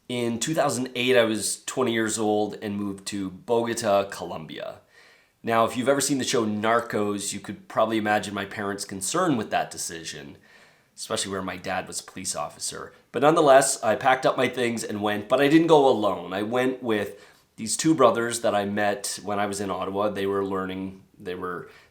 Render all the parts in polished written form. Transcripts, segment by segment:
In 2008, I was 20 years old and moved to Bogota, Colombia. Now, if you've ever seen the show Narcos, you could probably imagine my parents' concern with that decision, especially where my dad was a police officer. But nonetheless, I packed up my things and went, but I didn't go alone. I went with these two brothers that I met when I was in Ottawa. They were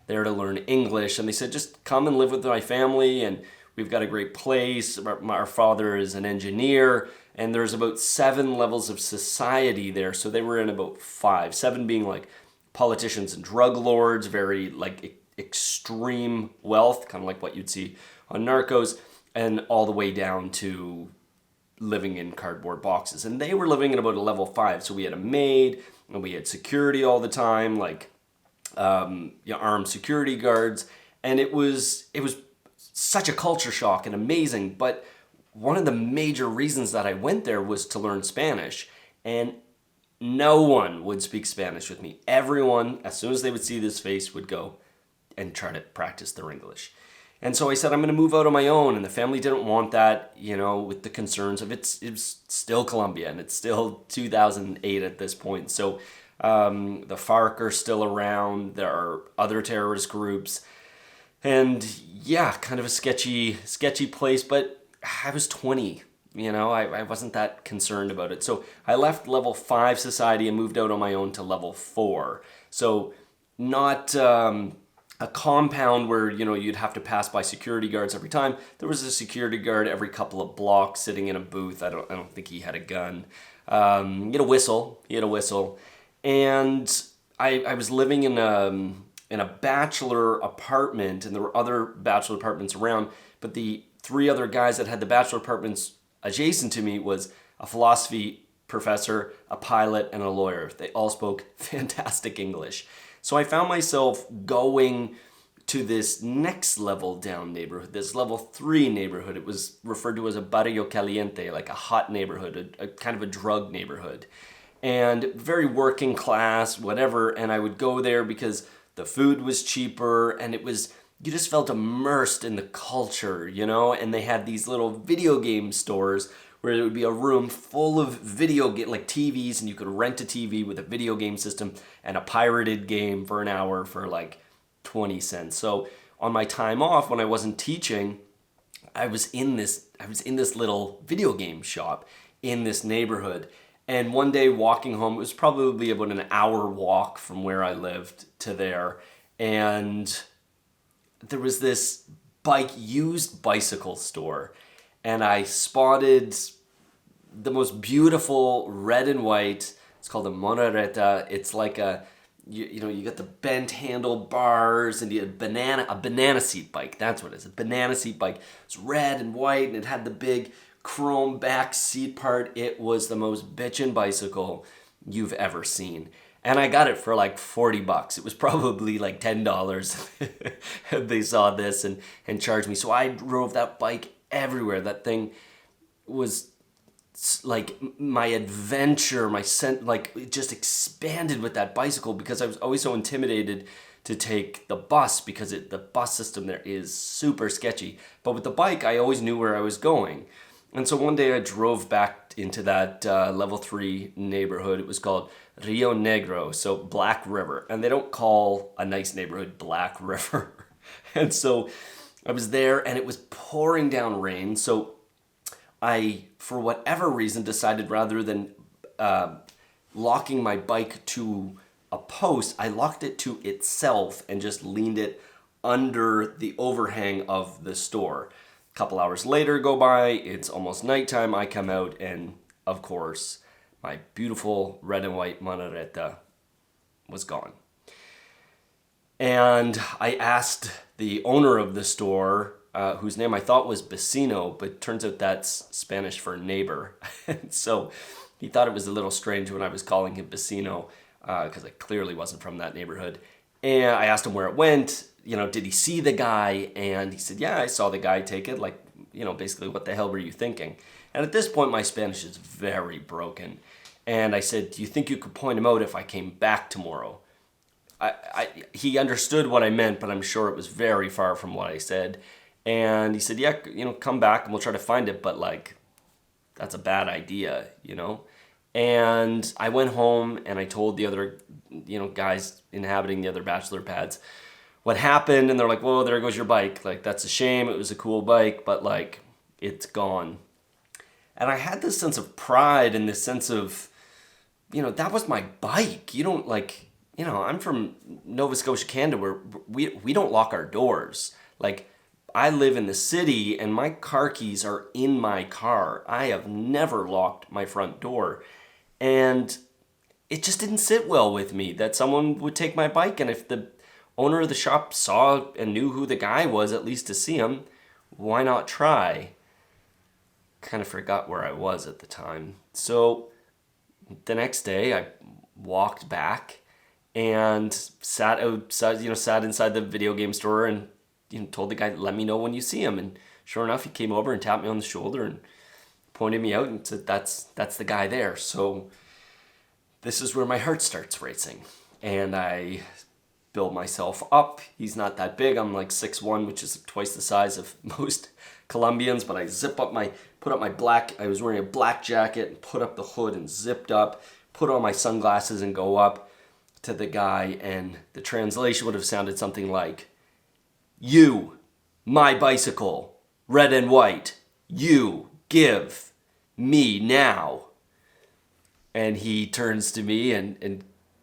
there to learn English, and they said, just come and live with my family, and we've got a great place. Our father is an engineer, and there's about 7 levels of society there. So they were in about 5, 7 being like politicians and drug lords, very like extreme wealth, kind of like what you'd see on Narcos, and all the way down to living in cardboard boxes. And they were living in about a level 5. So we had a maid, and we had security all the time, like armed security guards, and it was such a culture shock and amazing. But one of the major reasons that I went there was to learn Spanish, and no one would speak Spanish with me. Everyone, as soon as they would see this face, would go and try to practice their English. And so I said, I'm going to move out on my own, and the family didn't want that, with the concerns of it's still Colombia, and it's still 2008 at this point. So the FARC are still around. There are other terrorist groups, and yeah, kind of a sketchy place. But I was 20. I wasn't that concerned about it. So I left level 5 society and moved out on my own to level 4. So not a compound where you'd have to pass by security guards every time. There was a security guard every couple of blocks sitting in a booth. I don't think he had a gun. He had a whistle. And I was living in a bachelor apartment, and there were other bachelor apartments around, but the 3 other guys that had the bachelor apartments adjacent to me was a philosophy professor, a pilot, and a lawyer. They all spoke fantastic English. So I found myself going to this next level down neighborhood, this level 3 neighborhood. It was referred to as a barrio caliente, like a hot neighborhood, a kind of a drug neighborhood. And very working class, whatever. And I would go there because the food was cheaper, and you just felt immersed in the culture, and they had these little video game stores where there would be a room full of like TVs, and you could rent a TV with a video game system and a pirated game for an hour for like 20 cents. So on my time off, when I wasn't teaching, I was in this little video game shop in this neighborhood. And one day walking home, it was probably about an hour walk from where I lived to there, and there was this used bicycle store, and I spotted the most beautiful red and white. It's called a monoreta. It's like you got the bent handlebars, and you had a banana seat bike. That's what it is, a banana seat bike. It's red and white, and it had the big chrome back seat part. It was the most bitchin' bicycle you've ever seen. And I got it for like $40. It was probably like $10. They saw this and charged me. So I drove that bike everywhere. That thing was like my adventure, it just expanded with that bicycle, because I was always so intimidated to take the bus, because the bus system there is super sketchy. But with the bike, I always knew where I was going. And so one day I drove back into that level 3 neighborhood. It was called Rio Negro, so Black River. And they don't call a nice neighborhood Black River. And so I was there, and it was pouring down rain. So I, for whatever reason, decided rather than locking my bike to a post, I locked it to itself and just leaned it under the overhang of the store. A couple hours later go by, it's almost nighttime, I come out, and of course, my beautiful red and white monoreta was gone. And I asked the owner of the store, whose name I thought was Vecino, but turns out that's Spanish for neighbor. And so he thought it was a little strange when I was calling him Vecino, because I clearly wasn't from that neighborhood. And I asked him where it went. Did he see the guy? And he said, yeah, I saw the guy take it. Like, basically, what the hell were you thinking? And at this point, my Spanish is very broken. And I said, do you think you could point him out if I came back tomorrow? He understood what I meant, but I'm sure it was very far from what I said. And he said, yeah, come back and we'll try to find it. But like, that's a bad idea, you know? And I went home and I told the other, guys inhabiting the other bachelor pads what happened. And they're like, whoa, there goes your bike. Like, that's a shame. It was a cool bike, but like, it's gone. And I had this sense of pride and this sense of, that was my bike. You don't like, I'm from Nova Scotia, Canada, where we don't lock our doors. Like, I live in the city and my car keys are in my car. I have never locked my front door. And it just didn't sit well with me that someone would take my bike. And if the owner of the shop saw and knew who the guy was, at least to see him, why not try? Kind of forgot where I was at the time. So the next day I walked back and sat inside the video game store and told the guy, let me know when you see him. And sure enough, he came over and tapped me on the shoulder and pointed me out and said, that's the guy there. So this is where my heart starts racing. And I build myself up. He's not that big. I'm like 6'1", which is twice the size of most Colombians. But I I was wearing a black jacket and put up the hood and zipped up, put on my sunglasses and go up to the guy. And the translation would have sounded something like, you, my bicycle, red and white, you, give me now. And he turns to me and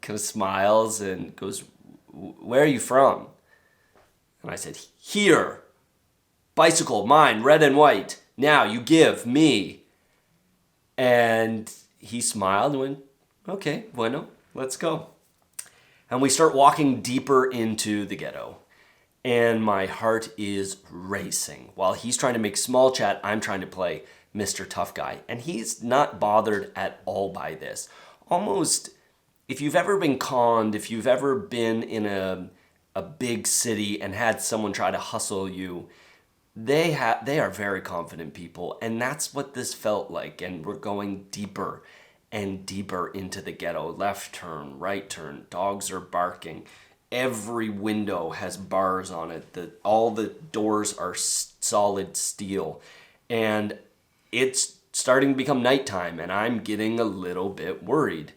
kind of smiles and goes, where are you from? And I said, here, bicycle, mine, red and white, now you give me. And he smiled and went, okay, bueno, let's go. And we start walking deeper into the ghetto. And my heart is racing. While he's trying to make small chat, I'm trying to play Mr. Tough Guy. And he's not bothered at all by this. Almost, if you've ever been conned, if you've ever been in a big city and had someone try to hustle you, they are very confident people. And that's what this felt like. And we're going deeper and deeper into the ghetto. Left turn, right turn, dogs are barking. Every window has bars on it. All the doors are solid steel. And it's starting to become nighttime, and I'm getting a little bit worried.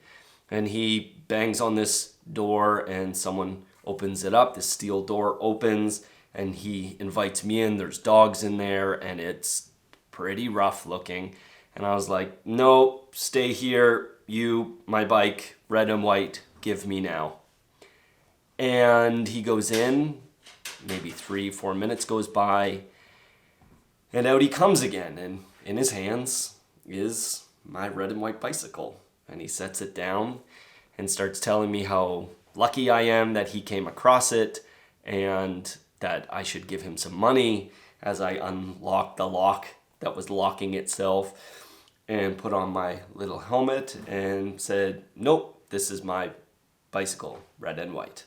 And he bangs on this door, and someone opens it up. The steel door opens, and he invites me in. There's dogs in there, and it's pretty rough looking. And I was like, no, stay here. You, my bike, red and white, give me now. And he goes in, maybe 3-4 minutes goes by, and out he comes again. And in his hands is my red and white bicycle. And he sets it down and starts telling me how lucky I am that he came across it and that I should give him some money as I unlocked the lock that was locking itself and put on my little helmet and said, nope, this is my bicycle, red and white.